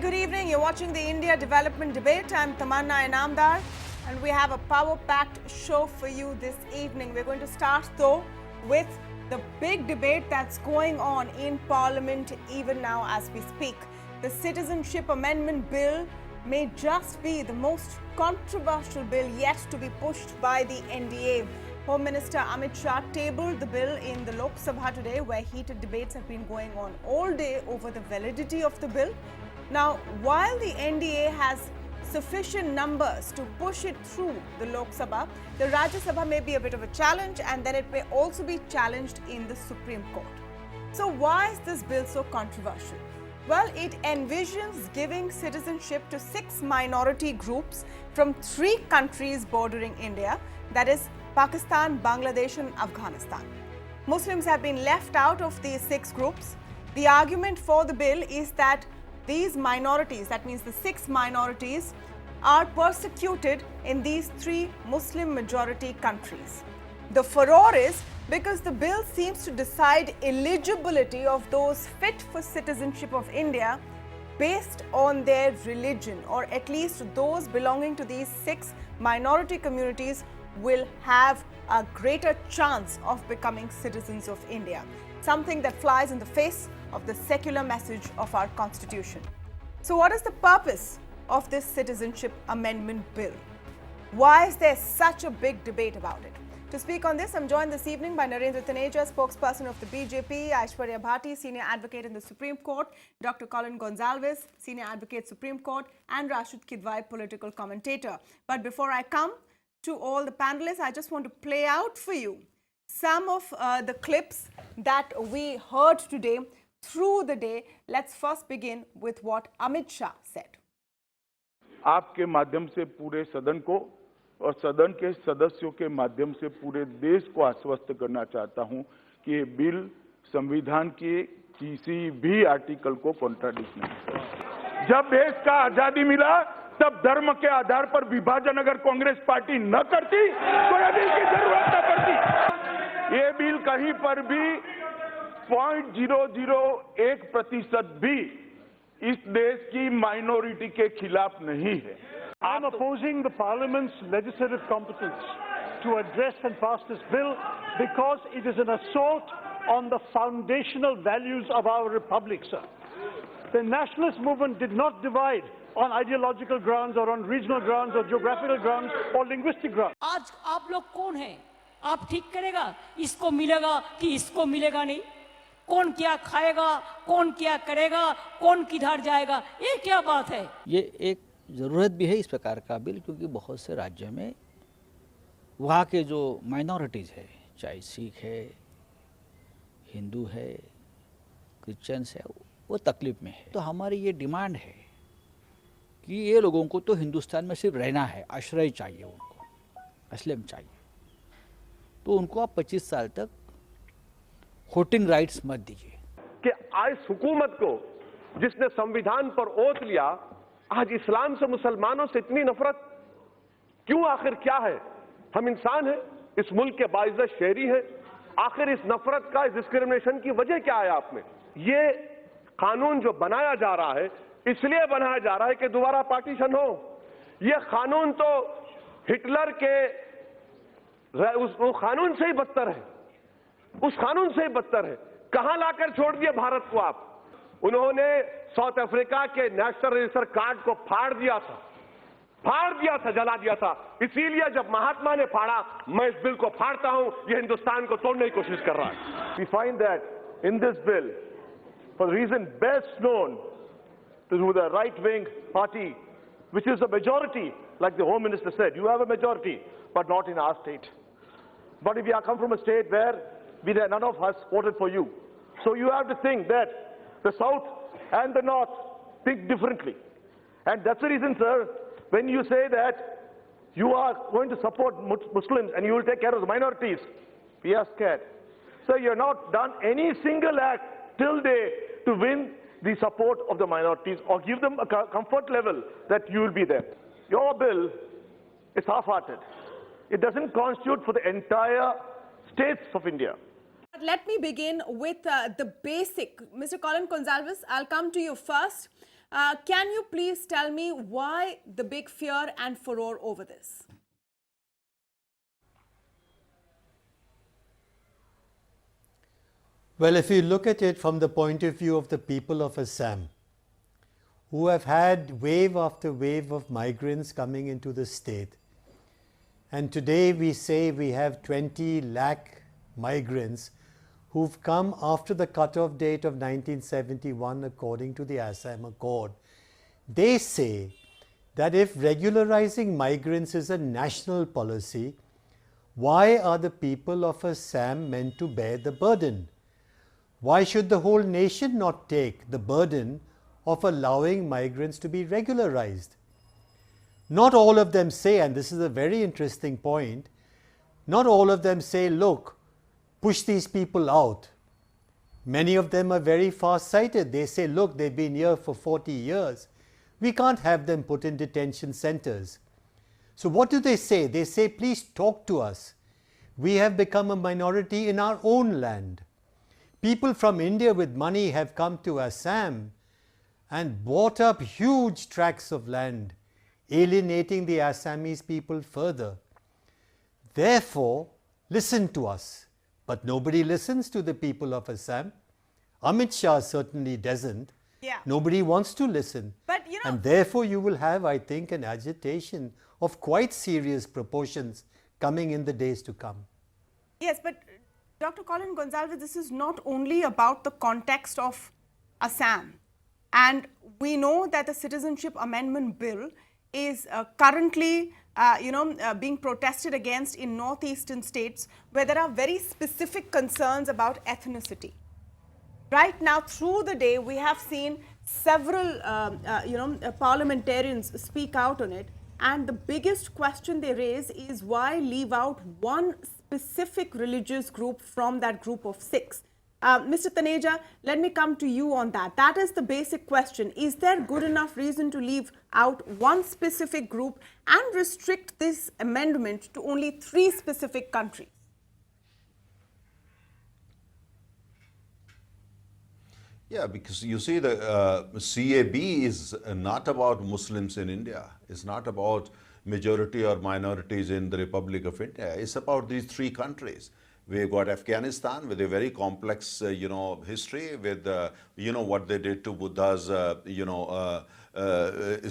good evening. You're watching the India Development Debate. I'm Tamanna Inamdar, and we have a power-packed show for you this evening. We're going to start, though, with the big debate that's going on in Parliament even now as we speak. The Citizenship Amendment Bill may just be the most controversial bill yet to be pushed by the NDA. Home Minister Amit Shah tabled the bill in the Lok Sabha today, where heated debates have been going on all day over the validity of the bill. Now, while the NDA has sufficient numbers to push it through the Lok Sabha, the Rajya Sabha may be a bit of a challenge, and then it may also be challenged in the Supreme Court. So why is this bill so controversial? Well, it envisions giving citizenship to 6 minority groups from 3 countries bordering India, that is Pakistan, Bangladesh and Afghanistan. Muslims have been left out of these 6 groups. The argument for the bill is that these minorities, that means the 6 minorities, are persecuted in these 3 Muslim majority countries. The furor is because the bill seems to decide eligibility of those fit for citizenship of India based on their religion, or at least those belonging to these 6 minority communities will have a greater chance of becoming citizens of India, something that flies in the face of the secular message of our constitution. So what is the purpose of this Citizenship Amendment Bill? Why is there such a big debate about it? To speak on this, I'm joined this evening by Narendra Taneja, spokesperson of the BJP, Aishwarya Bhati, senior advocate in the Supreme Court, Dr. Colin Gonsalves, senior advocate Supreme Court, and Rashid Kidwai, political commentator. But before I come to all the panelists, I just want to play out for you some of the clips that we heard today through the day. Let's first begin with what Amit Shah said. आपके माध्यम से पूरे सदन को और सदन के सदस्यों के माध्यम से पूरे देश को आश्वस्त करना चाहता हूं कि ये बिल संविधान के किसी भी आर्टिकल को कॉन्ट्राडिक्ट नहीं करता। जब देश का आजादी मिला तब धर्म के आधार पर विभाजन अगर कांग्रेस पार्टी न करती तो ये बिल की जरूरत न पड़ती। ये बिल कहीं पर भी 0.001% भी इस देश की माइनॉरिटी के खिलाफ नहीं है। I am opposing the Parliament's legislative competence to address and pass this bill because it is an assault on the foundational values of our republic, sir. The nationalist movement did not divide on ideological grounds or on regional grounds or geographical grounds or linguistic grounds. आज आप लोग कौन हैं? आप ठीक करेगा, इसको मिलेगा कि इसको मिलेगा नहीं? कौन क्या खाएगा, कौन क्या करेगा, कौन किधर जाएगा, ये क्या बात है? ये एक ज़रूरत भी है इस प्रकार का बिल, क्योंकि बहुत से राज्यों में वहाँ के जो माइनॉरिटीज़ है, चाहे सिख है, हिंदू है, क्रिश्चियंस है, वो तकलीफ में है। तो हमारी ये डिमांड है कि ये लोगों को तो हिंदुस्तान में सिर्फ रहना है, आश्रय चाहिए उनको, असलम चाहिए, तो उनको आप 25 साल तक वोटिंग राइट्स मत दीजिए। कि आज हुकूमत को जिसने संविधान पर ओथ लिया, आज इस्लाम से, मुसलमानों से इतनी नफरत क्यों? आखिर क्या है? हम इंसान हैं, इस मुल्क के बाइज्जत शहरी हैं। आखिर इस नफरत का, इस डिस्क्रिमिनेशन की वजह क्या है आप में? ये कानून जो बनाया जा रहा है इसलिए बनाया जा रहा है कि दोबारा पार्टीशन हो। ये कानून तो हिटलर के उस कानून से ही बदतर है, उस कानून से ही बदतर है। कहां लाकर छोड़ दिए भारत को आप? उन्होंने साउथ अफ्रीका के नेशनल रजिस्टर कार्ड को फाड़ दिया था, जला दिया था। इसीलिए जब महात्मा ने फाड़ा, मैं इस बिल को फाड़ता हूं। ये हिंदुस्तान को तोड़ने की कोशिश कर रहा है। We find that in this bill, for the reason best known to the right-wing party, which is a majority, like the Home Minister said, you have a majority, but not in our state. But if you come from a state where none of us voted for you, so you have to think that the South and the North think differently. And that's the reason, sir, when you say that you are going to support Muslims and you will take care of the minorities, we are scared. So you have not done any single act till date to win the support of the minorities or give them a comfort level that you will be there. Your bill is half-hearted. It doesn't constitute for the entire states of India. Let me begin with the basic. Mr. Colin Gonsalves, I'll come to you first. Can you please tell me why the big fear and furore over this? Well, if you look at it from the point of view of the people of Assam, who have had wave after wave of migrants coming into the state, and today we say we have 20 lakh migrants who've come after the cutoff date of 1971 according to the Assam Accord. They say that if regularizing migrants is a national policy, why are the people of Assam meant to bear the burden? Why should the whole nation not take the burden of allowing migrants to be regularized? Not all of them say, and this is a very interesting point, not all of them say, look, push these people out. Many of them are very far-sighted. They say, look, they've been here for 40 years. We can't have them put in detention centers. So what do they say? They say, please talk to us. We have become a minority in our own land. People from India with money have come to Assam and bought up huge tracts of land, alienating the Assamese people further. Therefore, listen to us. But nobody listens to the people of Assam. Amit Shah certainly doesn't. Yeah. Nobody wants to listen. But, you know, and therefore you will have, I think, an agitation of quite serious proportions coming in the days to come. Yes, but Dr. Colin Gonsalves, this is not only about the context of Assam. And we know that the Citizenship Amendment Bill is currently being protested against in northeastern states where there are very specific concerns about ethnicity. Right now, through the day, we have seen several parliamentarians speak out on it. And the biggest question they raise is why leave out one specific religious group from that group of 6. Mr. Taneja, let me come to you on that. That is the basic question. Is there good enough reason to leave out one specific group and restrict this amendment to only 3 specific countries? Yeah, because you see the CAB is not about Muslims in India. It's not about majority or minorities in the Republic of India. It's about these 3 countries. We've got Afghanistan with a very complex, history with, what they did to Buddha's,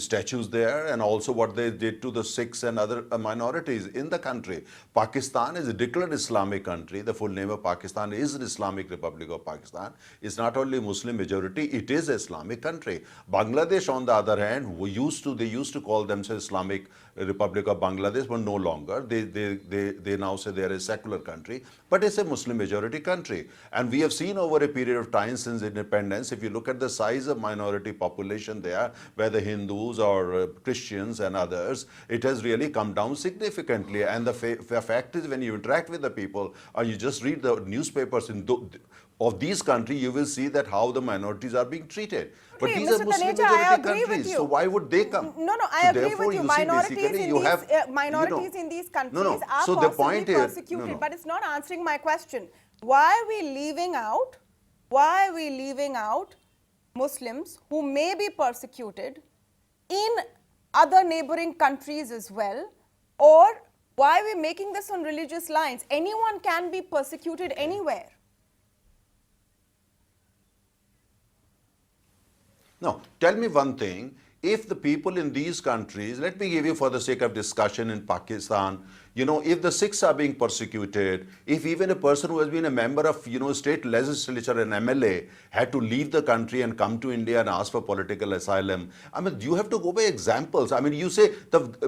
statues there, and also what they did to the Sikhs and other minorities in the country. Pakistan is a declared Islamic country. The full name of Pakistan is the Islamic Republic of Pakistan. It's not only Muslim majority, it is an Islamic country. Bangladesh, on the other hand, they used to call themselves Islamic Republic of Bangladesh, but no longer. They now say they are a secular country, but it's a Muslim majority country. And we have seen over a period of time since independence, if you look at the size of minority population there, whether Hindus or Christians and others, it has really come down significantly. And the fact is, when you interact with the people or you just read the newspapers of these countries, you will see that how the minorities are being treated. But these Mr. are Muslim Taneja, I majority agree with countries, you. so why would they come? No, I So agree with you. see, Minorities in these countries are so possibly the point persecuted, is, but it's not answering my question. Why are we leaving out Muslims who may be persecuted in other neighboring countries as well? Or why are we making this on religious lines? Anyone can be persecuted anywhere. No, tell me one thing. If the people in these countries, let me give you for the sake of discussion in Pakistan, if the Sikhs are being persecuted, if even a person who has been a member of, state legislature, an MLA, had to leave the country and come to India and ask for political asylum, I mean, you have to go by examples. I mean, you say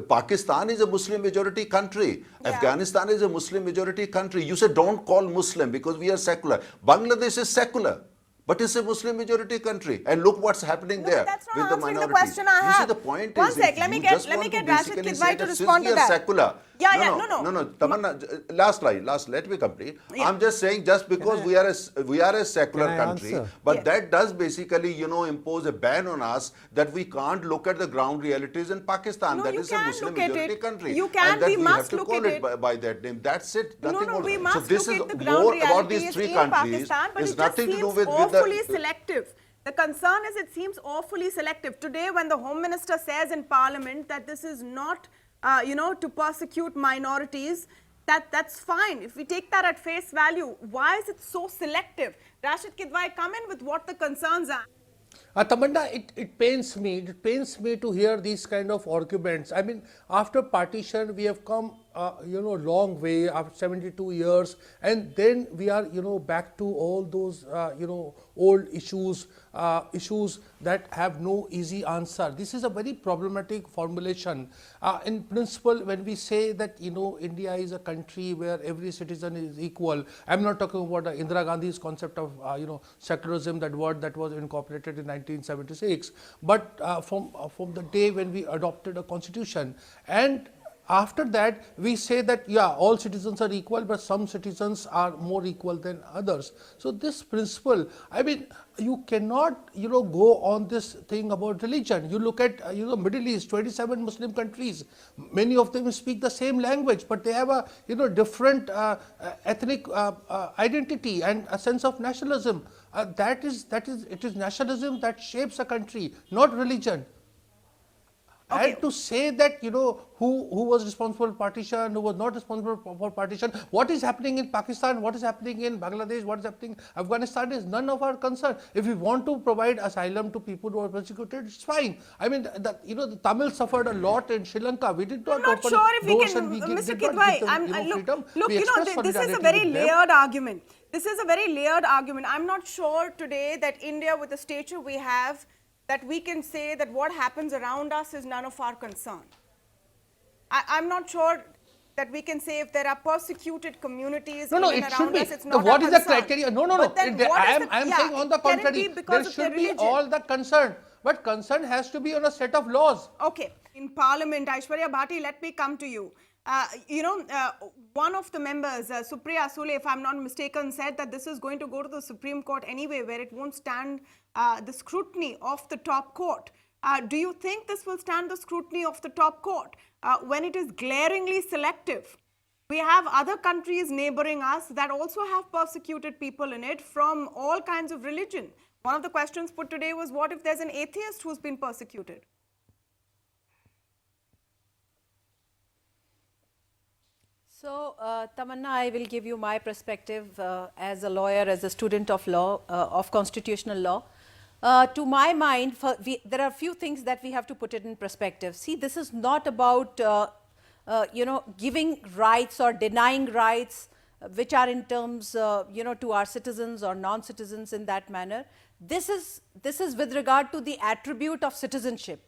Pakistan is a Muslim majority country. Yeah. Afghanistan is a Muslim majority country. You say don't call Muslim because we are secular. Bangladesh is secular. But it's a Muslim majority country, and look what's happening there with the minorities. The question I have. You see, the point is, let me get Rashid Kidwai to respond to that. Secular. No. Tamanna, last, let me complete. Yeah. I'm just saying, just because we are a secular country, but that does basically, impose a ban on us that we can't look at the ground realities in Pakistan. That is a Muslim majority country. You can, we must look at it by that name. That's it. Nothing more. We must so this look is at the ground more about these 3 countries. Pakistan, but it's it nothing just to do seems with awfully selective. The concern is it seems awfully selective. Today, when the Home Minister says in Parliament that this is not, to persecute minorities, that's fine. If we take that at face value, why is it so selective? Rashid Kidwai, come in with what the concerns are. Tamanna, it pains me. It pains me to hear these kind of arguments. I mean, after partition, we have come, long way after 72 years, and then we are, back to all those, old issues, issues that have no easy answer. This is a very problematic formulation. In principle, when we say that, India is a country where every citizen is equal, I'm not talking about Indira Gandhi's concept of, secularism, that word that was incorporated in 1976, but from the day when we adopted a constitution, and after that we say that all citizens are equal, but some citizens are more equal than others. So this principle, I mean, you cannot go on this thing about religion. You look at Middle East, 27 Muslim countries, many of them speak the same language, but they have a different ethnic identity and a sense of nationalism. It is nationalism that shapes a country, not religion. Okay. And to say that, who was responsible for partition, who was not responsible for partition, what is happening in Pakistan, what is happening in Bangladesh, what is happening in Afghanistan is none of our concern. If we want to provide asylum to people who are persecuted, it's fine. I mean, the Tamils suffered a lot in Sri Lanka. We did not I'm not open sure if we doors can, and we Mr. did not give them, Kidwai, freedom. look, We expressed this is a solidarity very with them. layered argument. This is a very layered argument. I'm not sure today that India, with the stature we have, that we can say that what happens around us is none of our concern. I'm not sure that we can say if there are persecuted communities it around should be. us, it's not What our is the concern. criteria? No. I'm saying on the contrary, there should be all the concern. But concern has to be on a set of laws. Okay. In Parliament, Aishwarya Bhati, let me come to you. One of the members, Supriya Sule, if I'm not mistaken, said that this is going to go to the Supreme Court anyway, where it won't stand the scrutiny of the top court. Do you think this will stand the scrutiny of the top court when it is glaringly selective? We have other countries neighboring us that also have persecuted people in it from all kinds of religion. One of the questions put today was, what if there's an atheist who's been persecuted? So, Tamanna, I will give you my perspective as a lawyer, as a student of law, of constitutional law. To my mind, there are a few things that we have to put it in perspective. See, this is not about, giving rights or denying rights, which are in terms, to our citizens or non-citizens in that manner. This is with regard to the attribute of citizenship.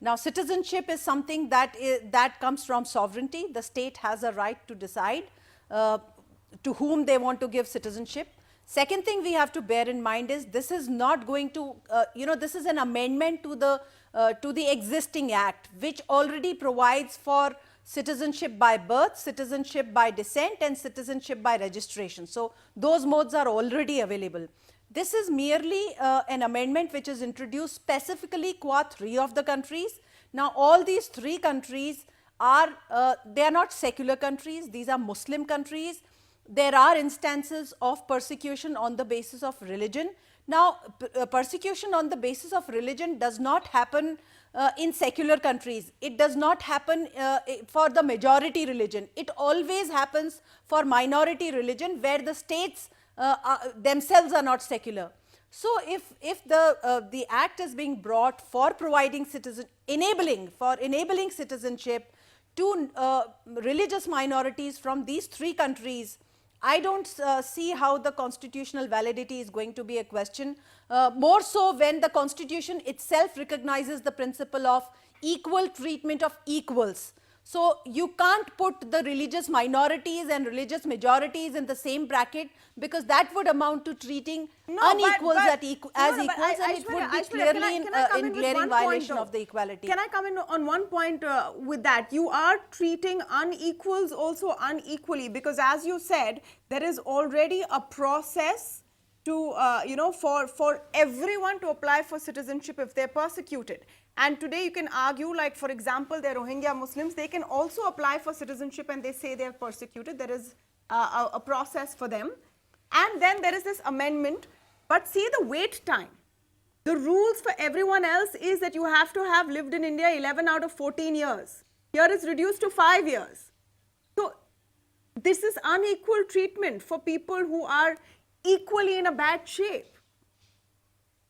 Now, citizenship is something that comes from sovereignty. The state has a right to decide to whom they want to give citizenship. Second thing we have to bear in mind is this is not going to, this is an amendment to the existing act, which already provides for citizenship by birth, citizenship by descent, and citizenship by registration. So those modes are already available. This is merely an amendment which is introduced specifically qua 3 of the countries. Now, all these 3 countries are, they are not secular countries, these are Muslim countries. There are instances of persecution on the basis of religion. Now, persecution on the basis of religion does not happen in secular countries. It does not happen for the majority religion. It always happens for minority religion where the states themselves are not secular. So, if the act is being brought for providing enabling citizenship to religious minorities from these 3 countries, I don't see how the constitutional validity is going to be a question, more so when the constitution itself recognizes the principle of equal treatment of equals. So, you can't put the religious minorities and religious majorities in the same bracket, because that would amount to treating unequals as equals, and it would be clearly in glaring violation of the equality. Can I come in on one point with that? You are treating unequals also unequally, because as you said, there is already a process to, for everyone to apply for citizenship if they're persecuted. And today you can argue, like for example, the Rohingya Muslims, they can also apply for citizenship and they say they're persecuted. There is a process for them. And then there is this amendment, but see the wait time. The rules for everyone else is that you have to have lived in India 11 out of 14 years. Here it's reduced to 5 years. So this is unequal treatment for people who are equally in a bad shape.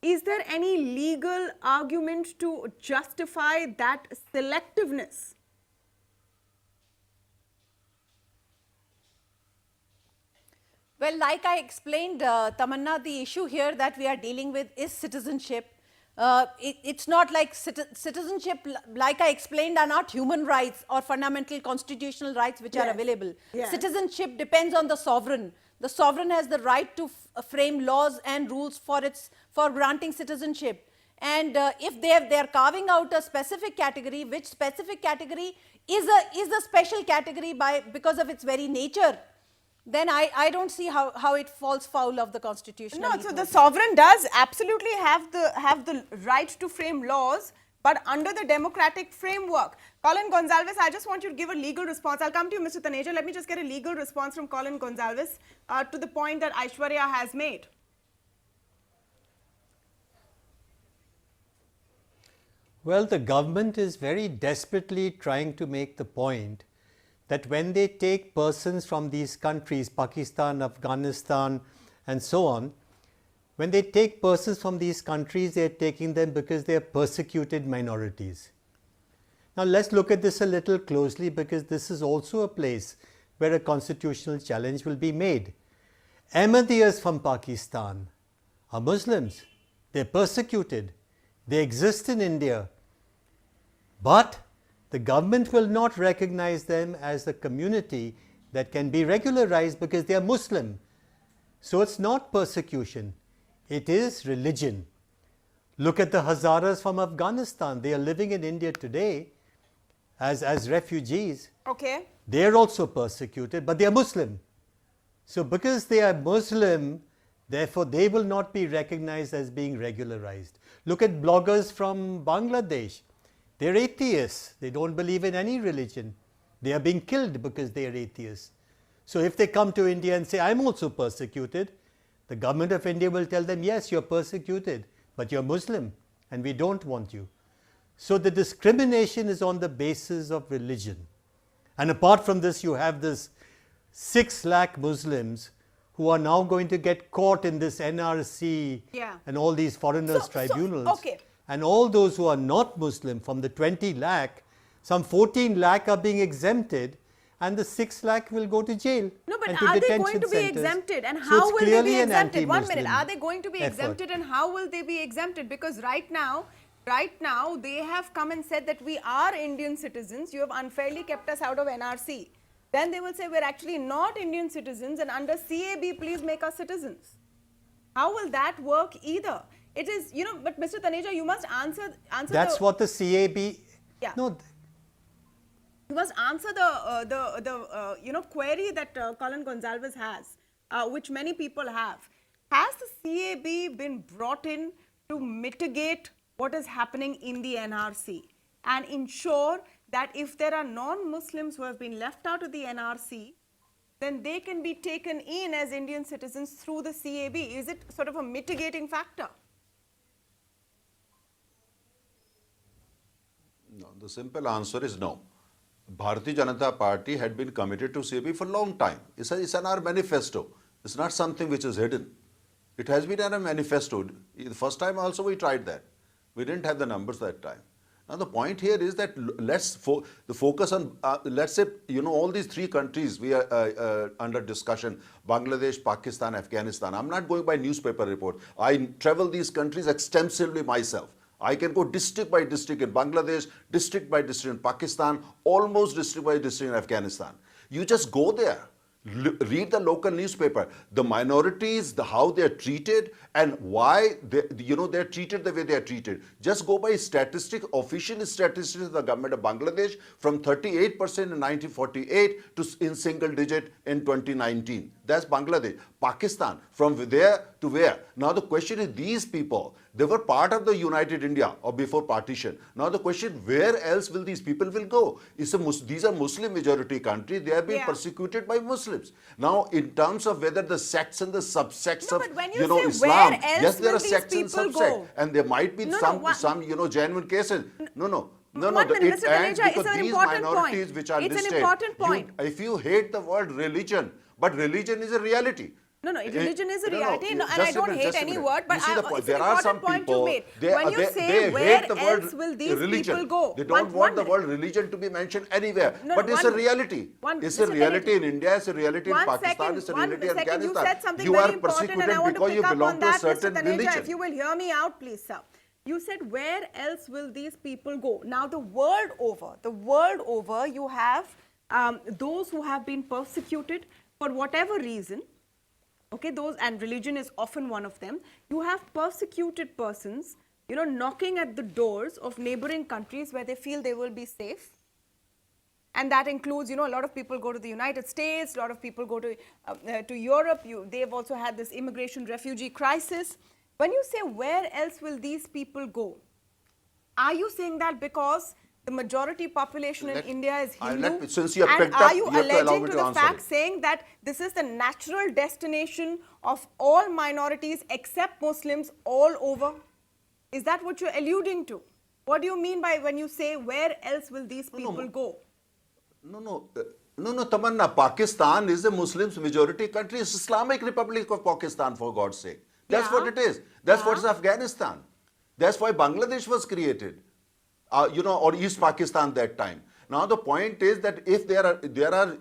Is there any legal argument to justify that selectiveness? Well, like I explained, Tamanna, the issue here that we are dealing with is citizenship. It's not like citizenship, like I explained, are not human rights or fundamental constitutional rights which are available. Yes. Citizenship depends on the sovereign. The sovereign has the right to frame laws and rules for granting citizenship. And if they are carving out a specific category, which specific category is a special category because of its very nature, then I don't see how it falls foul of the constitution. No, so the sovereign does absolutely have the right to frame laws, but under the democratic framework. Colin Gonsalves, I just want you to give a legal response. I'll come to you, Mr. Taneja. Let me just get a legal response from Colin Gonsalves to the point that Aishwarya has made. Well, the government is very desperately trying to make the point that when they take persons from these countries, Pakistan, Afghanistan, and so on, when they take persons from these countries, they are taking them because they are persecuted minorities. Now, let's look at this a little closely, because this is also a place where a constitutional challenge will be made. Ahmadiyas from Pakistan are Muslims. They are persecuted. They exist in India. But the government will not recognize them as a community that can be regularized because they are Muslim. So it's not persecution, it is religion. Look at the Hazaras from Afghanistan. They are living in India today as refugees. Okay. They are also persecuted, but they are Muslim. So because they are Muslim, therefore they will not be recognized as being regularized. Look at bloggers from Bangladesh. They are atheists. They don't believe in any religion. They are being killed because they are atheists. So if they come to India and say, I'm also persecuted, the government of India will tell them, yes, you're persecuted, but you're Muslim and we don't want you. So the discrimination is on the basis of religion. And apart from this, you have this 6 lakh Muslims who are now going to get caught in this NRC and all these foreigners tribunals. Okay. And all those who are not Muslim, from the 20 lakh, some 14 lakh are being exempted, and the 6 lakh will go to jail. No, but and to are they detention going to be centers. exempted? And So how it's will they clearly be an exempted? 1 minute. anti-Muslim Are they going to be effort. exempted, and how will they be exempted? Because right now they have come and said that we are Indian citizens. You have unfairly kept us out of NRC. Then they will say we're actually not Indian citizens, and under CAB, please make us citizens. How will that work either? It is, but Mr. Taneja, you must answer. That's what the CAB. Yeah. No. You must answer the query that Colin Gonsalves has, which many people have. Has the CAB been brought in to mitigate what is happening in the NRC and ensure that if there are non-Muslims who have been left out of the NRC, then they can be taken in as Indian citizens through the CAB? Is it sort of a mitigating factor? No, the simple answer is no. Bharatiya Janata Party had been committed to CAB for a long time. It's in our manifesto. It's not something which is hidden. It has been in our manifesto. The first time also we tried that. We didn't have the numbers that time. Now the point here is that let's focus on, let's say, all these 3 countries we are under discussion, Bangladesh, Pakistan, Afghanistan. I'm not going by newspaper report. I travel these countries extensively myself. I can go district by district in Bangladesh, district by district in Pakistan, almost district by district in Afghanistan. You just go there, read the local newspaper, the minorities, how they are treated, and why they're treated the way they are treated. Just go by official statistics of the government of Bangladesh, from 38% in 1948 to in single digit in 2019. That's Bangladesh. Pakistan, from there to where? Now the question is, these people, They were part of the United India or before partition. Now the question, where else will these people will go? These are Muslim majority countries. They are being persecuted by Muslims. Now in terms of whether the sects and the subsects of Islam, yes, there are sects and subsects, and there might be some genuine cases. No. Because these minorities which are listed, if you hate the word religion, but religion is a reality. No, religion is a reality, and I don't hate any word, but it's an important point you made. When you say where else will these people go? They don't want the word religion to be mentioned anywhere, but it's a reality. It's a reality in India, it's a reality in Pakistan, it's a reality in Afghanistan. You said something You very are important, and I persecuted want to because you pick up belong on to a that, Mr. certain Taneja. religion. If you will hear me out, please, sir. You said, where else will these people go? Now, the world over, you have those who have been persecuted for whatever reason. Okay, and religion is often one of them. You have persecuted persons, knocking at the doors of neighboring countries where they feel they will be safe. And that includes, a lot of people go to the United States, a lot of people go to Europe. They've also had this immigration refugee crisis. When you say where else will these people go, are you saying that because the majority population in India is Hindu? Since you have and picked are up, you you have to allow alleging me to to the answer fact it. saying that this is the natural destination of all minorities except Muslims all over? Is that what you're alluding to? What do you mean by when you say where else will these people go? No, Tamanna, Pakistan is a Muslims majority country. It's Islamic Republic of Pakistan, for God's sake. That's what it is. That's what's Afghanistan. That's why Bangladesh was created, or East Pakistan that time. Now the point is that if there are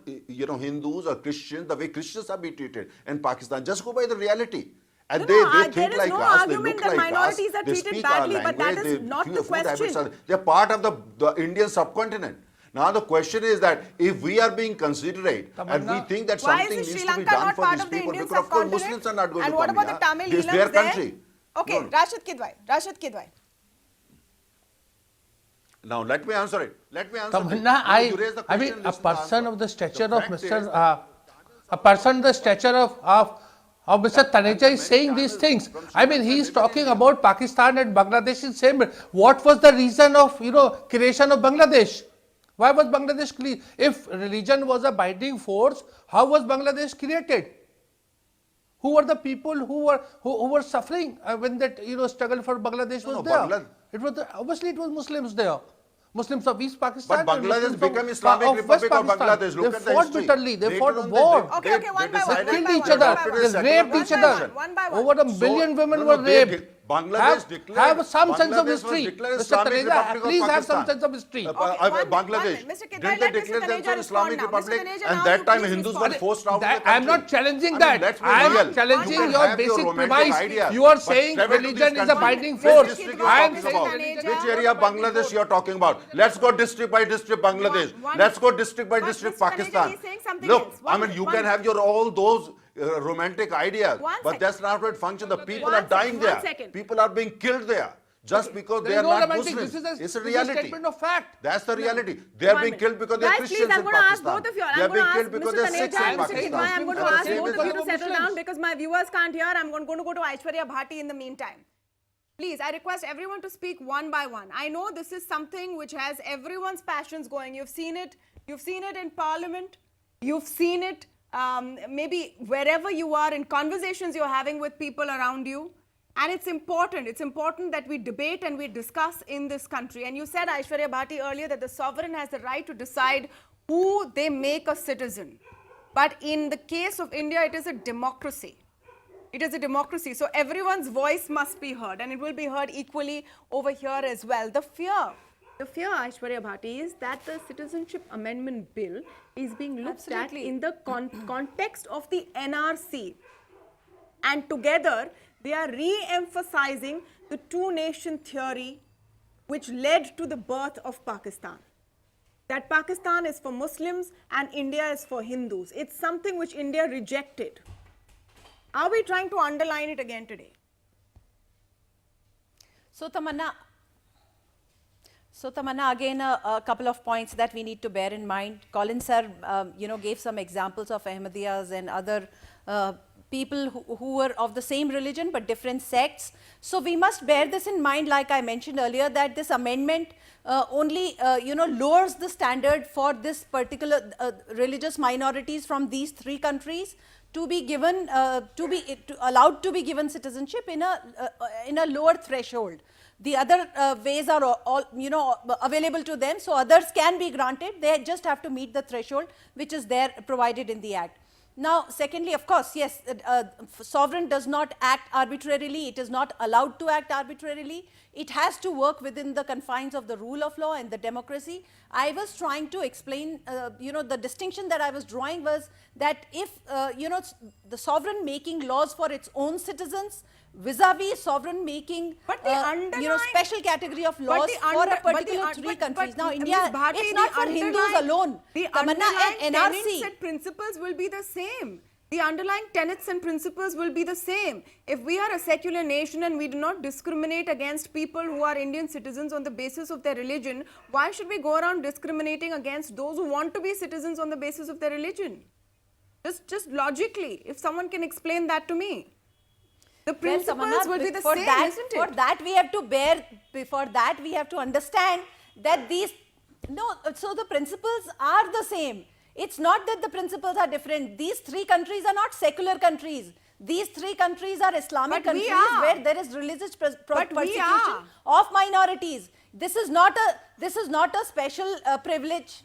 Hindus or Christians, the way Christians are being treated in Pakistan, just go by the reality. And they think like us, they look like us, they speak our language, food habits they're part of the Indian subcontinent. Now the question is that if we are being considerate and we think that something needs to be done for these people, because of course Muslims are not going to come here. And what about the Tamil It's their country. Okay, no. Rashid Kidwai. Now let me answer it. Tamanna, I mean, a person of the stature of Mr. A person the stature of Mr. Taneja is saying these things. I mean, he is talking about Pakistan and Bangladesh in same. What was the reason of creation of Bangladesh? Why was Bangladesh created? If religion was a binding force, how was Bangladesh created? Who were the people who were suffering when that struggle for Bangladesh was there? It was obviously it was Muslims there. Muslims of East Pakistan. But Bangladesh became Islamic Republic of Bangladesh. Look they at fought the bitterly. They fought war. Okay, one by one. They killed each other. They raped each other. Over a billion women were raped. Bangladesh have some sense of history. Mr. Taneja, please have some sense of history. Bangladesh, didn't they declare themselves Islamic Republic? And that time Hindus were forced out of the country. I am not challenging that. I am challenging your basic premise. You are saying religion is a binding force. I am saying which area of Bangladesh you are talking about? Let's go district by district Bangladesh. Let's go district by district Pakistan. Look, I mean, you can have all those romantic ideas, but that's not what functions. The people are dying there. People are being killed there just because they are not Muslims. It's a reality. Statement of fact. That's the reality. They are being killed because they are Christians in Pakistan. They are being killed because they are Sikhs in Pakistan. I'm going to ask both of you to settle down because my viewers can't hear. I'm going to go to Aishwarya Bhati in the meantime. Please, I request everyone to speak one by one. I know this is something which has everyone's passions going. You've seen it in Parliament. You've seen it maybe wherever you are, in conversations you're having with people around you. And it's important that we debate and we discuss in this country. And you said, Aishwarya Bhati, earlier that the sovereign has the right to decide who they make a citizen. But in the case of India, it is a democracy. It is a democracy. So everyone's voice must be heard, and it will be heard equally over here as well. The fear, Aishwarya Bhati, is that the Citizenship Amendment Bill is being looked at in the context of the NRC. And together, they are re-emphasizing the two-nation theory which led to the birth of Pakistan. That Pakistan is for Muslims and India is for Hindus. It's something which India rejected. Are we trying to underline it again today? So Tamanna, again a couple of points that we need to bear in mind. Colin sir, gave some examples of Ahmadiyas and other people who were of the same religion but different sects. So we must bear this in mind, like I mentioned earlier, that this amendment only lowers the standard for this particular religious minorities from these 3 countries to be given allowed to be given citizenship in a lower threshold. The other ways are all available to them, so others can be granted. They just have to meet the threshold which is there provided in the Act. Now, secondly, of course, yes, sovereign does not act arbitrarily. It is not allowed to act arbitrarily. It has to work within the confines of the rule of law and the democracy. I was trying to explain, the distinction that I was drawing was that if, the sovereign making laws for its own citizens vis-a-vis sovereign making, special category of laws for a particular 3 countries. Now, India, it's not for Hindus alone. The Tamanna underlying NRC. tenets and principles will be the same. The underlying tenets and principles will be the same. If we are a secular nation and we do not discriminate against people who are Indian citizens on the basis of their religion, why should we go around discriminating against those who want to be citizens on the basis of their religion? Just logically, if someone can explain that to me. The principles will be the same, isn't it? For that we have to bear, before that we have to understand that so the principles are the same. It's not that the principles are different. These 3 countries are not secular countries. These 3 countries are Islamic countries where there is religious persecution of minorities. This is not a special privilege.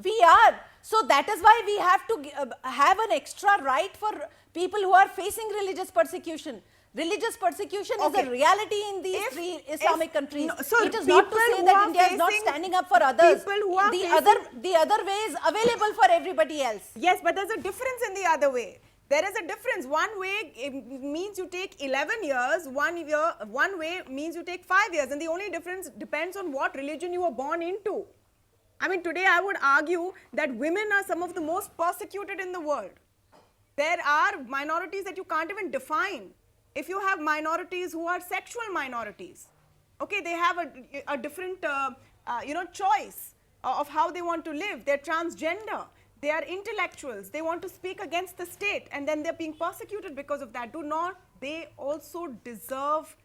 We are. So that is why we have to have an extra right for people who are facing religious persecution. Religious persecution is a reality in these 3 Islamic countries. So it is not to say that India is not standing up for others. The other way is available for everybody else. Yes, but there's a difference in the other way. There is a difference. One way means you take 11 years, one way means you take 5 years, and the only difference depends on what religion you were born into. I mean, today I would argue that women are some of the most persecuted in the world. There are minorities that you can't even define. If you have minorities who are sexual minorities, okay, they have a different, choice of how they want to live. They're transgender. They are intellectuals. They want to speak against the state, and then they're being persecuted because of that. Do not they also deserve,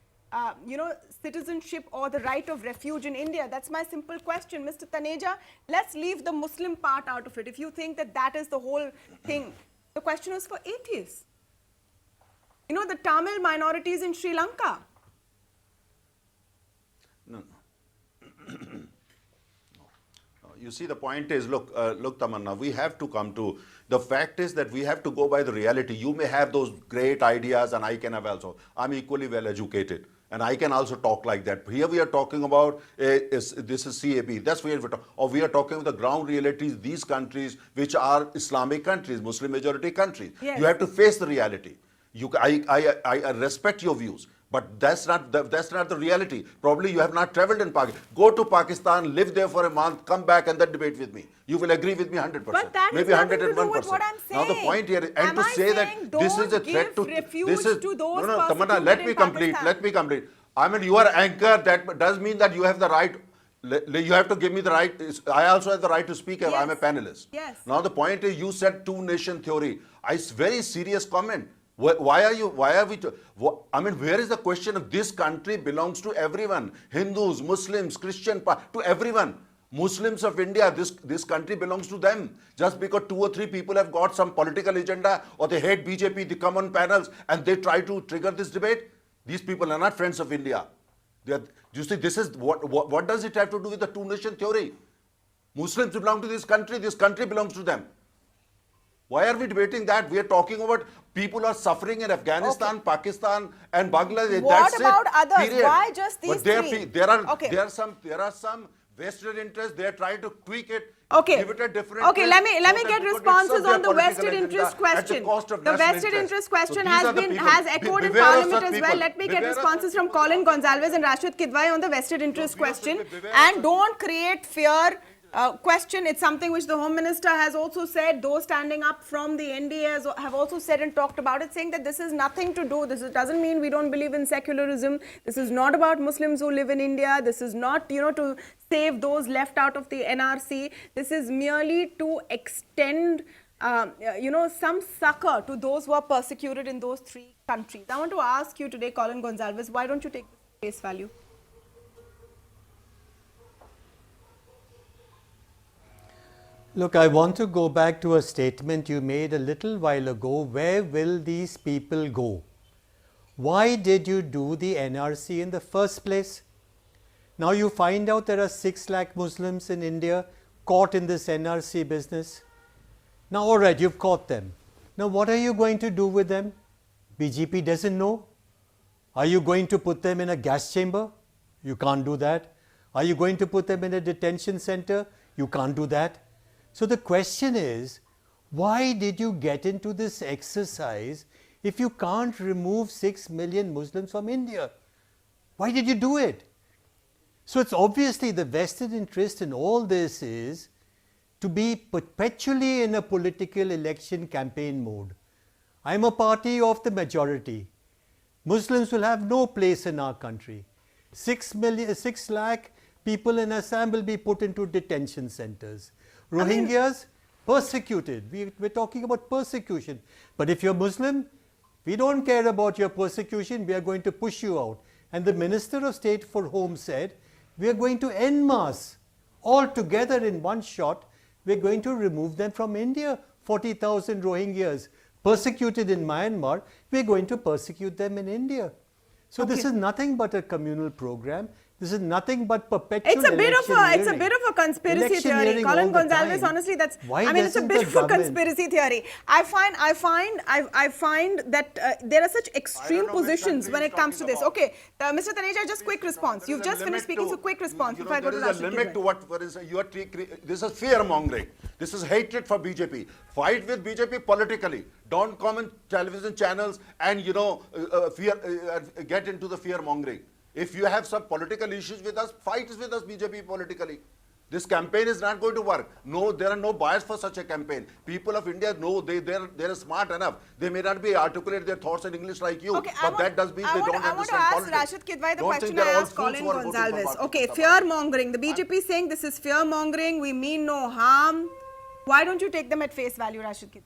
citizenship or the right of refuge in India? That's my simple question. Mr. Taneja, let's leave the Muslim part out of it. If you think that that is the whole thing, the question is for atheists. The Tamil minorities in Sri Lanka. No. You see, the point is, look, Tamanna, we have to come to, the fact is that we have to go by the reality. You may have those great ideas and I can have also. I'm equally well educated and I can also talk like that. Here we are talking about, this is CAP, that's where we're talking, or we are talking about the ground realities, these countries which are Islamic countries, Muslim majority countries. Yes. You have to face the reality. I respect your views, but that's not the reality. Probably you have not traveled in Pakistan. Go to Pakistan, live there for a month, come back and then debate with me. You will agree with me 100%. But that maybe has nothing to do with 101%. what I'm saying. Now the point here is, and to say that this is a threat to refuge to those no, Tamanna, let me complete. Let me complete. I mean, you are anchor. That does mean that you have the right. You have to give me the right. I also have the right to speak. Yes. I'm a panelist. Yes. Now the point is, you said 2-nation theory. Very serious comment. Why are we? I mean, where is the question of this country belongs to everyone? Hindus, Muslims, Christian, to everyone. Muslims of India, this country belongs to them. Just because 2 or 3 people have got some political agenda or they hate BJP, they come on panels and they try to trigger this debate. These people are not friends of India. You see, this is what does it have to do with the 2-nation theory? Muslims belong to this country belongs to them. Why are we debating that? We are talking about people are suffering in Afghanistan, okay, Pakistan, and Bangladesh. What That's about it. others? Period. Why just these 3? There are some vested interests. They are trying to tweak it. Okay. Give it a different. Okay. Let me get responses on the vested interest question. The vested interest question has echoed in Parliament as well. Let me get responses from Colin Gonsalves and Rashid Kidwai on the vested interest question. And don't create fear. Question, it's something which the Home Minister has also said. Those standing up from the NDA have also said and talked about it, saying that this is nothing to do. This doesn't mean we don't believe in secularism. This is not about Muslims who live in India. This is not, to save those left out of the NRC. This is merely to extend some succor to those who are persecuted in those three countries. I want to ask you today, Colin Gonsalves, why don't you take this at face value? Look, I want to go back to a statement you made a little while ago. Where will these people go? Why did you do the NRC in the first place? Now you find out there are 6 lakh Muslims in India caught in this NRC business. Now, all right, you've caught them. Now, what are you going to do with them? BJP doesn't know. Are you going to put them in a gas chamber? You can't do that. Are you going to put them in a detention center? You can't do that. So the question is, why did you get into this exercise if you can't remove 6 million Muslims from India? Why did you do it? So it's obviously the vested interest in all this is to be perpetually in a political election campaign mode. I'm a party of the majority. Muslims will have no place in our country. 6 lakh people in Assam will be put into detention centers. Rohingyas, persecuted. We're talking about persecution. But if you're Muslim, we don't care about your persecution. We are going to push you out. And the Minister of State for Home said, we are going to en masse, all together in one shot, we're going to remove them from India. 40,000 Rohingyas persecuted in Myanmar, we're going to persecute them in India. So this is nothing but a communal program. This is nothing but perpetual it's a bit of a conspiracy theory. Colin Gonsalves, honestly, that's it's a bit of a conspiracy theory. I find that there are such extreme positions when it comes to this. Okay, Mr. Taneja, just quick response. You've just finished speaking, so quick response before I go to There is a limit to what you are this is fear mongering. This is hatred for BJP. Fight with BJP politically. Don't come in television channels and get into the fear mongering. If you have some political issues with us, fight with us BJP politically. This campaign is not going to work. No, there are no bias for such a campaign. People of India know they're smart enough. They may not be articulate their thoughts in English like you, but that does mean they don't understand politics. I want to ask Rashid Kidwai the question I asked Colin Gonsalves. Okay, fear mongering. The BJP is saying this is fear mongering. We mean no harm. Why don't you take them at face value, Rashid Kidwai?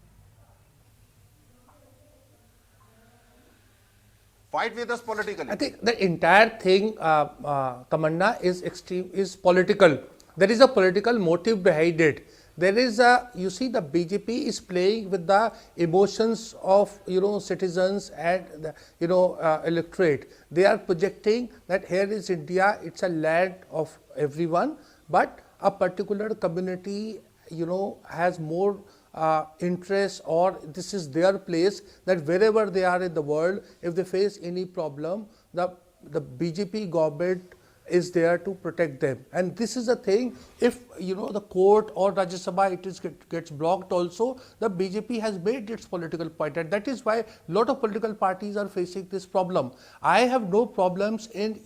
Fight with us politically. I think the entire thing, Tamanna, is political. There is a political motive behind it. There is you see, the BJP is playing with the emotions of citizens and the electorate. They are projecting that here is India, it's a land of everyone, but a particular community has more interest, or this is their place, that wherever they are in the world, if they face any problem, the BJP government is there to protect them. And this is a thing, if the court or Rajya Sabha gets blocked also, the BJP has made its political point, and that is why a lot of political parties are facing this problem. I have no problems in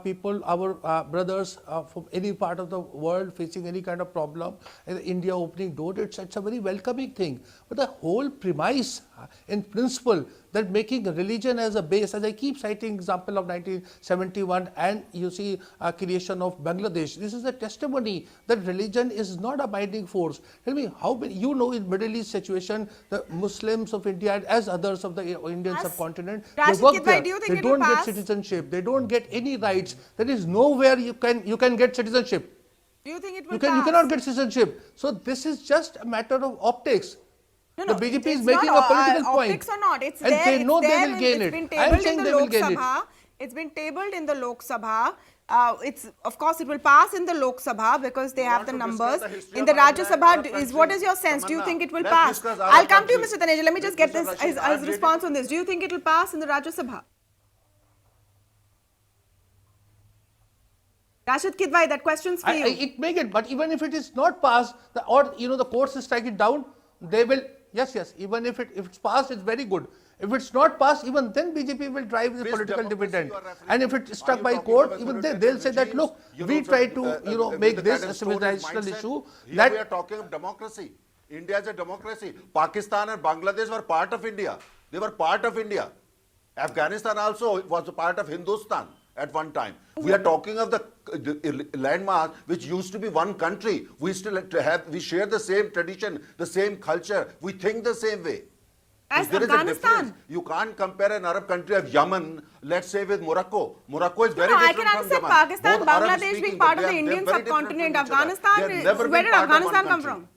people, our brothers from any part of the world facing any kind of problem, and India opening door, it's a very welcoming thing. But the whole premise in principle that making religion as a base, as I keep citing example of 1971 and you see creation of Bangladesh, this is a testimony that religion is not a binding force. Tell me, how many, in Middle East situation, the Muslims of India as others of the Indian subcontinent, they work there, they don't get citizenship, they don't get any rights. There is nowhere you can get citizenship. Do you think it will pass? You cannot get citizenship. So this is just a matter of optics. No, the BJP is making a political point. Optics or not, it's and there. They know they will gain it. I am saying they will gain it. It's been tabled in the Lok Sabha. Of course, it will pass in the Lok Sabha because they have the numbers. In the Rajya Sabha, what is your sense? Do you think it will pass? I'll come to you, Mr. Taneja. Let me just get his response on this. Do you think it will pass in the Rajya Sabha? Rashid Kidwai, that question's for you. It may get, but even if it is not passed, the courts strike it down, they will. Yes. Even if it's passed, it's very good. If it's not passed, even then BJP will drive the political dividend. And if it's struck by court, even then they'll say that, look, we try to make this a civilizational issue. That we are talking of democracy. India is a democracy. Pakistan and Bangladesh were part of India. They were part of India. Afghanistan also was a part of Hindustan. at one time. We are talking of the landmass which used to be one country. We still we share the same tradition, the same culture. We think the same way. As There is a difference. Afghanistan. You can't compare an Arab country of Yemen, let's say, with Morocco. Morocco is very No, I different can from understand Yemen. Pakistan, Both Bangladesh Arab-speaking, being part but of the they're Indian very different subcontinent. from each other. Afghanistan, They have never where been did part of one Afghanistan come country. from?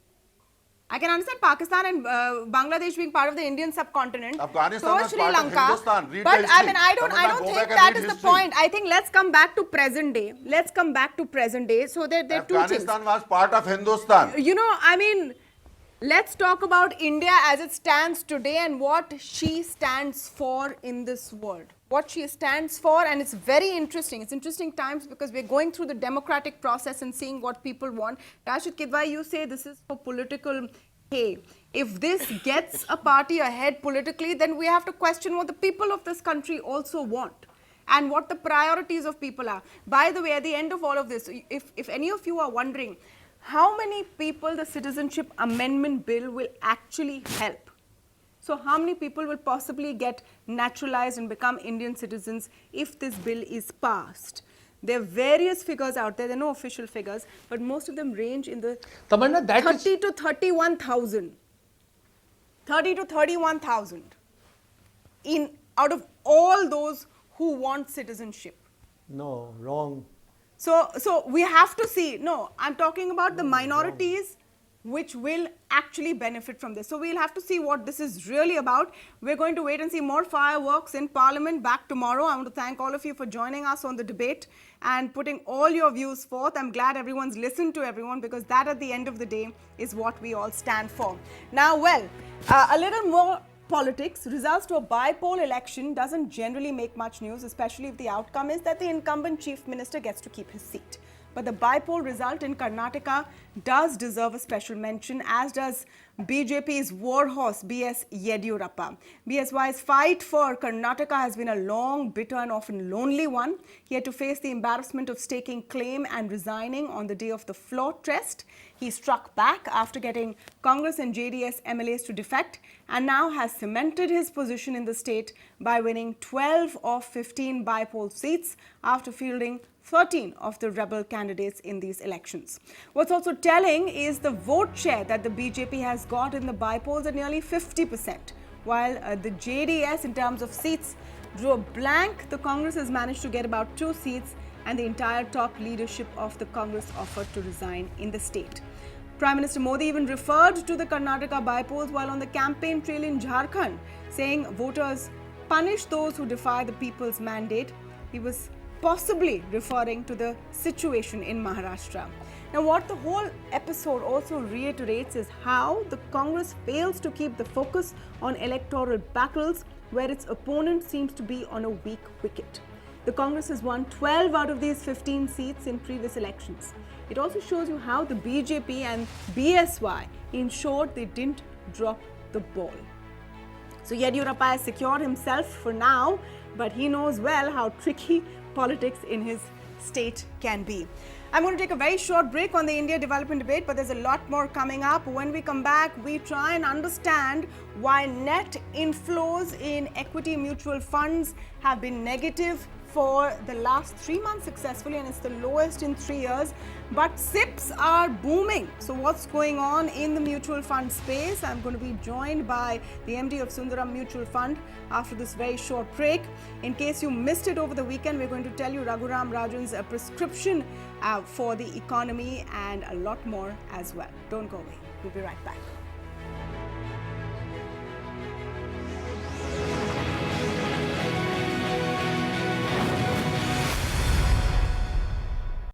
I can understand Pakistan and Bangladesh being part of the Indian subcontinent. Afghanistan so was Sri part of Lanka. Hindustan. Read But the I mean, history. I don't Tamanna, go think back and that read is the history. point. I think let's come back to present day. Let's come back to present day. So there are two things. Afghanistan was part of Hindustan. You know, I mean, let's talk about India as it stands today and what she stands for in this world. What she stands for, and it's very interesting. It's interesting times because we're going through the democratic process and seeing what people want. Rashid Kidwai, you say this is for political hay. If this gets a party ahead politically, then we have to question what the people of this country also want and what the priorities of people are. By the way, at the end of all of this, if any of you are wondering, how many people the Citizenship Amendment Bill will actually help? So how many people will possibly get naturalized and become Indian citizens if this bill is passed? There are various figures out there. There are no official figures, but most of them range in the Tamanna, that 30 to 31,000. 30 to 31,000 in out of all those who want citizenship. No, wrong. So we have to see, no, I'm talking about the minorities which will actually benefit from this. So we'll have to see what this is really about. We're going to wait and see more fireworks in Parliament back tomorrow. I want to thank all of you for joining us on the debate and putting all your views forth. I'm glad everyone's listened to everyone because that at the end of the day is what we all stand for. Now, well, a little more politics. Results to a bypoll election doesn't generally make much news, especially if the outcome is that the incumbent chief minister gets to keep his seat. But the bypoll result in Karnataka does deserve a special mention, as does BJP's warhorse BS Yediyurappa. BSY's fight for Karnataka has been a long, bitter and often lonely one. He had to face the embarrassment of staking claim and resigning on the day of the floor test. He struck back after getting Congress and JDS MLAs to defect and now has cemented his position in the state by winning 12 of 15 bypoll seats after fielding 13 of the rebel candidates in these elections. What's also telling is the vote share that the BJP has got in the bypolls at nearly 50%, while the JDS in terms of seats drew a blank. The Congress has managed to get about 2 seats and the entire top leadership of the Congress offered to resign in the state. Prime Minister Modi even referred to the Karnataka bypolls while on the campaign trail in Jharkhand, saying voters punish those who defy the people's mandate. He was possibly referring to the situation in Maharashtra. Now, what the whole episode also reiterates is how the Congress fails to keep the focus on electoral battles where its opponent seems to be on a weak wicket. The Congress has won 12 out of these 15 seats in previous elections. It also shows you how the BJP and BSY ensured they didn't drop the ball. So Yediyurappa has secured himself for now, but he knows well how tricky politics in his state can be. I'm going to take a very short break on the India development debate, but there's a lot more coming up. When we come back, we try and understand why net inflows in equity mutual funds have been negative for the last 3 months successfully, and it's the lowest in 3 years. But SIPs are booming. So what's going on in the mutual fund space? I'm going to be joined by the MD of Sundaram Mutual Fund after this very short break. In case you missed it over the weekend, we're going to tell you Raghuram Rajan's prescription for the economy and a lot more as well. Don't go away. We'll be right back.